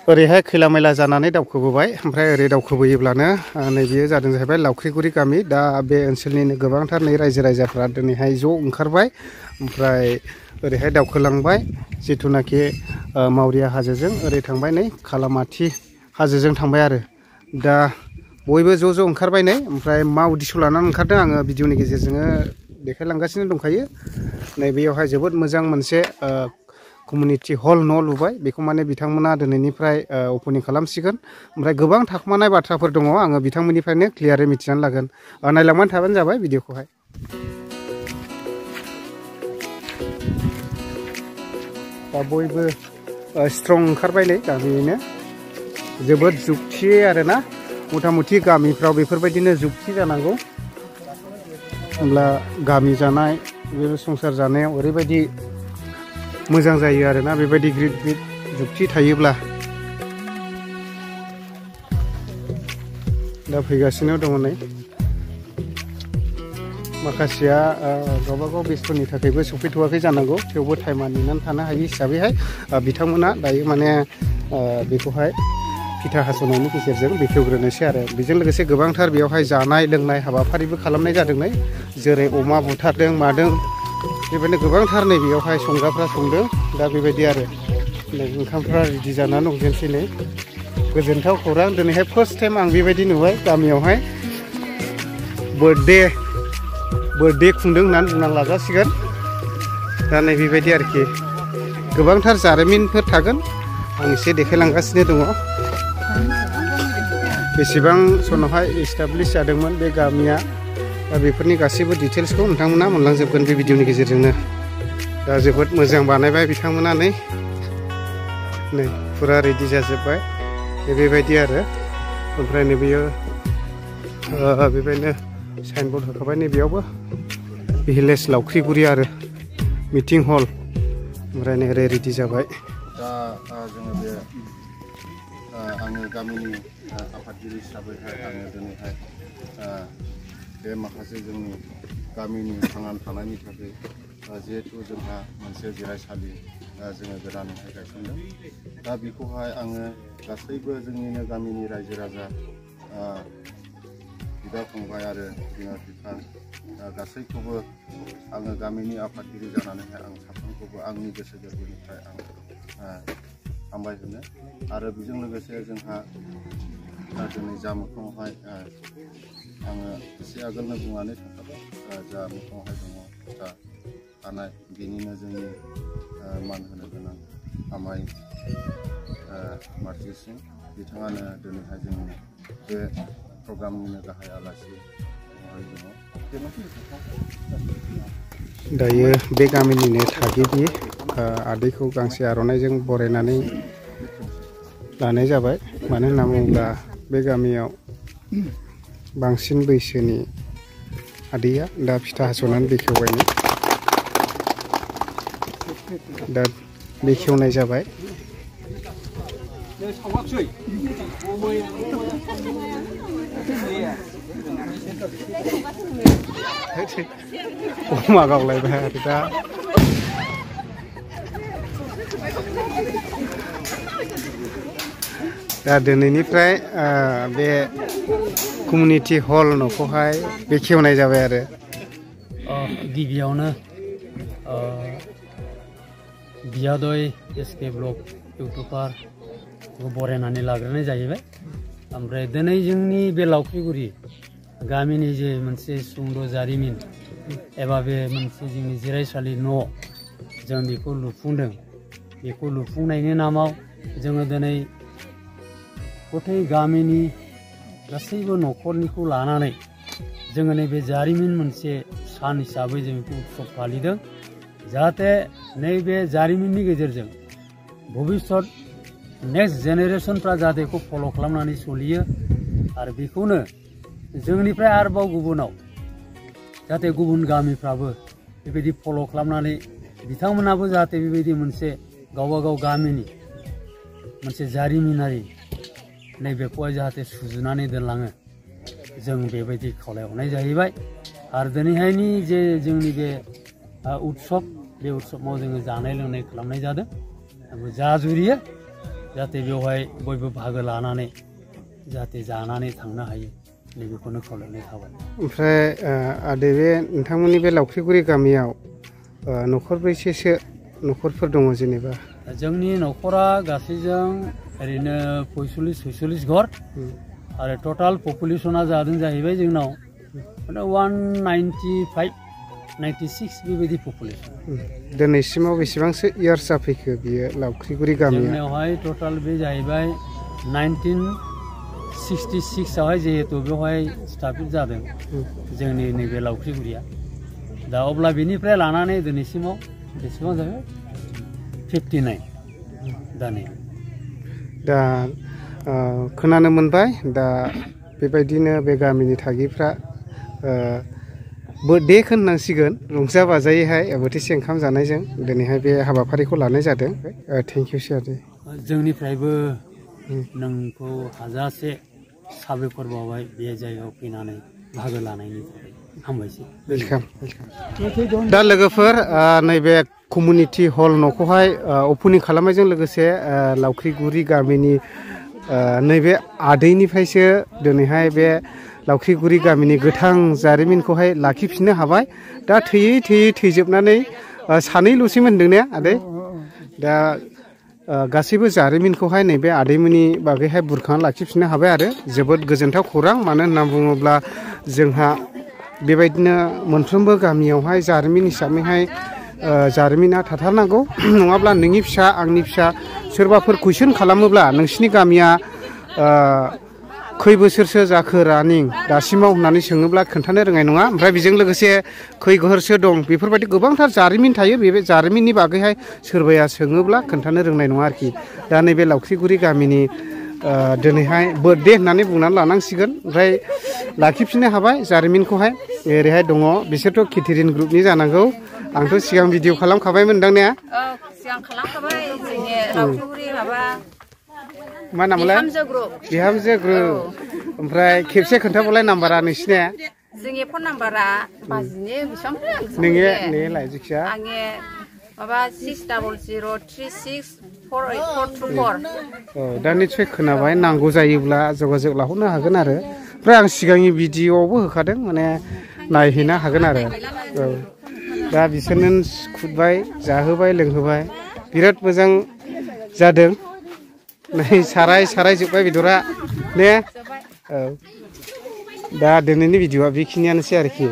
ओरैहाय खैला मैला जानानै दावखोबोबाय ओमफ्राय ओरै दावखोबोयोब्लानो नैबेयो जादों जाहैबाय लावख्रिगुरि गामि। दा बे ओनसोलनिनो गोबांथार नै रायजो राजाफ्रा दिनैहाय ज' ओंखारबाय ओमफ्राय ओरैहाय दावखोलांबाय जिथुनाखि मावरिया हाजोजों ओरै थांबाय नै खालामाथि हाजोजों थांबाय आरो दा बयबो ज' ज' ओंखारबाय नै ओमफ्राय मा उद्देश्य लानानै ओंखारदों आङो भिडिअनि गेजेरजों देखायलांगासिनो दंखायो। नैबेयावहाय जोबोद मोजां मोनसे कमिउनिटि हल न' लुबाय बेखौ माने बिथांमोना दिनैनिफ्राय अपेनिं खालामसिगोन ओमफ्राय गोबां थाखुमानाय बाथ्राफोर दङ आङो बिथांमोननिफ्रायनो क्लियारै मिथिनानै लागोन नायलांबाय थाबानो जाबाय भिडिअखौहाय। दा बयबो स्ट्रं ओंखारबाय नै गामियैनो जोबोद जुक्ति आरोना मथा मथि गामिफ्राव बेफोरबायदिनो जुक्ति जानांगौ होमब्ला गामि जानाय बे संसार जानायाव ओरैबायदि मोजां जायो आरोना बेबायदि ग्रिद ग्रिद जुक्ति थायोब्ला। दा फैगासिनो दङ नै माखासेया गावबागाव बेस्थ'नि थाखायबो सफैथ'वाखै जानांगौ थेवबो टाइमा नेनानै थानो हायि हिसाबैहाय बिथांमोना दायो माने बेखौहाय फिथा हास'नायनि गेजेरजों बेखेवग्रोनोसै आरो बेजों लोगोसे गोबांथार बेयावहाय जानाय लोंनाय हाबाफारिबो खालामनाय जादों नै जेरै अमा बुथारदों मादों बेबायदिनो गोबांथार नै बेयावहाय संग्राफ्रा संदों दा बेबायदि आरो नै ओंखामफ्रा रेडि जानानै दंजोबसै नै गोजोनथाव खौरां दिनैहाय फार्स्ट टाइम आं बेबायदि नुबाय गामियावहाय बार्थडे खुंदों होननानै बुंना लाजासिगोन। दा नै बेबायदि आरोखि गोबांथार जारिमिनफोर थागोन आं एसे देखायलांगासिनो दङ बेसेबां सनावहाय इस्टाब्लिश जादोंमोन बे गामिया दा बेफोरनि गासैबो डिटेल्सखौ नोंथांमोना मोनलांजोबगोन बे भिडिअनि गेजेरजोंनो। दा जोबोद मोजां बानायबाय बिथांमोना नै फुरा रेडि जाजोब्बाय बेबायदि आरो ओमफ्राय नैबेयो बेबायदिनो साइनबर्ड होखाबाय नैबेयावबो भिलेज लावख्रिगुरि आरो मिटिं हल ओमफ्राय नै ओरै रेडि जाबाय। दा जोङो बे आङो गामिनि आफादगिरि हिसाबैहाय आङो दिनैहाय बे माखासे जोंनि गामिनि थांनानै थानायनि थाखाय जिहेथु जोंहा मोनसे जिरायसालि जोङो गोदानैहाय गायसनदों दा बेखौहाय आङो गासैबो जोंनिनो गामिनि रायजो राजा बिदा फंबाय आरो बिमा बिफा गासैखौबो आङो गामिनि आफादगिरि जानानैहाय आं साफ्रोमखौबो आंनि गोसो गोरबोनिफ्राय आं हामबाय होनो आरो बेजों लोगोसे जोंहा दिनै जा मोखाङावहाय आङो एसे आगोलनो बुंनानै थांखाबाय जा मोखाङावहाय दङ फिथा थानाय बेनिनो जोंनि मान होनो गोनां आमाइ मार्जि सिं बिथाङानो दिनैहाय जोंनि बे प्रग्रामनिनो गाहाय आलासि दङ। दायो बे गामिनिनो थागिबि आदैखौ गांसे आर'नाइजों बरायनानै लानाय जाबाय मानो होनना बुङोब्ला बे गामियाव बांसिन बैसोनि आदैया दा फिथा हास'नानै बेखेवबायनो दा बेखेवनाय जाबाय। अमा गावलायबाय आरो दा दिनैनिफ्राय बे कमिउनिटि हल न'खौहाय बेखेवनाय जाबाय आरो गिबियावनो बियादय एसके ब्लग इउटुबार बरायनानै लाग्रोनाय जाहैबाय। ओमफ्राय दिनै जोंनि बे लावख्रिगुरि गामिनि जे मोनसे सुंद' जारिमिन एबा बे मोनसे जोंनि जिरायसालि न' जों बेखौ लुफुंदों बेखौ लुफुंनायनि नामाव जोङो दिनै गथाय गामिनि गासैबो न'खरनिखौ लानानै जोङो नैबे जारिमिन मोनसे सान हिसाबै जों बेखौ उत्सव फालिदों जाहाथे नैबे जारिमिननि गेजेरजों भबिष्यत नेक्स्ट जेनेरेसनफ्रा जाहाथे बेखौ फल' खालामनानै सोलियो आरो बेखौनो जोंनिफ्राय आरोबाव गुबुनाव जाहाथे गुबुन गामिफ्राबो बेबायदि फल' खालामनानै बिथांमोनाबो जाहाथे बेबायदि मोनसे गावबागाव गामिनि मोनसे जारिमिनारि नैबेखौहाय जाहाथे सुजुनानै दोनलाङो जों बेबायदि खावलायहरनाय जाहैबाय। आरो दिनैहायनि जे जोंनि बे उत्सव बे उत्सवआव जोङो जानाय लोंनाय खालामनाय जादों जा जुरियो जाहाथे बेवहाय बयबो बाहागो लानानै जाहाथे जानानै थांनो हायो नैबेखौनो खावलायनाय थाबाय। ओमफ्राय आदै बे नोंथांमोननि बे लावख्रिगुरि गामियाव न'खरबैसेसो न'खरफोर दङ जेनेबा? जोंनि न'खरा गासैजों ओरैनो 45-46 घर आरो टोटाल पपुलेसना जादों जाहैबाय जोंनाव 195-96 बेबायदि पपुलेसन। दिनैसिमाव बेसेबांसो इयार्स जाफैखो बियो लावख्रिगुरि गामिया? जोंनियावहाय टोटाल बे जाहैबाय 1966 आवहाय जिहेतु बेवहाय स्थापित जादों जोंनि नैबे लावख्रिगुरिया। दा अब्ला बेनिफ्राय लानानै दिनैसिमाव बेसेबां जाबाय 59 दानि। दा खोनानो मोनबाय दा बेबायदिनो बे गामिनि थागिफ्रा बर्थडे होननांसिगोन रंजा बाजायैहाय बोथिसे ओंखाम जानायजों दिनैहाय बे हाबाफारिखौ लानाय जादों। थेंक इउ सार। जोंनिफ्रायबो नोंखौ हाजासे साबायखर बावबाय बे जायगायाव फैनानै बाहागो लानायनि थाखाय हामबायसै। वेलकाम। दा लोगोफोर नैबे कमिउनिटि हल न'खौहाय अपेनिं खालामनायजों लोगोसे लावख्रिगुरि गामिनि नैबे आदैनिफ्रायसो दिनैहाय बे लावख्रिगुरि गामिनि गोथां जारिमिनखौहाय लाखिफिननो हाबाय। दा थैजोबनानै सानैल'सैमोन होनदों ने आदै? दा गासैबो जारिमिनखौहाय नैबे आदैमोननि बागैहाय बुरखांना लाखिफिननो हाबाय आरो जोबोद गोजोनथाव खौरां। मानो होनना बुङोब्ला जोंहा बेबायदिनो मोनफ्रोमबो गामियावहाय जारिमिन हिसाबैहाय जारिमिना थाथारनांगौ। नङाब्ला नोंनि फिसा आंनि फिसा सोरबाफोर कुइसन खालामोब्ला नोंसिनि गामिया खै बोसोरसो जाखो रानिं दासिमाव होननानै सोङोब्ला खोन्थानो रोंनाय नङा। ओमफ्राय बेजों लोगोसे खै घरसो दं बेफोरबायदि गोबांथार जारिमिन थायो। बे जारिमिननि बागैहाय सोरबाया सोङोब्ला खोन्थानो रोंनाय नङा आरोखि। दा नैबे लावख्रिगुरि गामिनि दिनैहाय बार्थडे होननानै बुंनानै लानांसिगोन। ओमफ्राय लाखिफिननो हाबाय जारिमिनखौहाय। ओरैहाय दङ बिसोरथ' केथेरिन ग्रुपनि जानांगौ। आंथ' सिगां भिडिअ खालामखाबायमोन दां ने? सिगां खालामखाबाय जोंनि लावख्रिगुरि माबा मा नामलाय? बिहामजो ग्रुप। ओमफ्राय खेबसे खोन्थाबावलाय नाम्बारा नोंसिनिया? जोंनि फन नाम्बारा बाजिनि बेसेबां? नोंनिलाय जायखिया? आंनि माबा 6003648424। दा निस्सय खोनाबाय नांगौ जायोब्ला जगाजग लाहरनो हागोन आरो। ओमफ्राय आं सिगांनि भिडिअआवबो होखादों माने नायहैनो हागोन आरो। दा बिसोरनो खुरबाय जाहोबाय लोंहोबाय बिराद मोजां जादों। नै साराय जोब्बाय बेदरा ने? दा दिनैनि भिडिअआ बेखिनियानोसै आरोखि।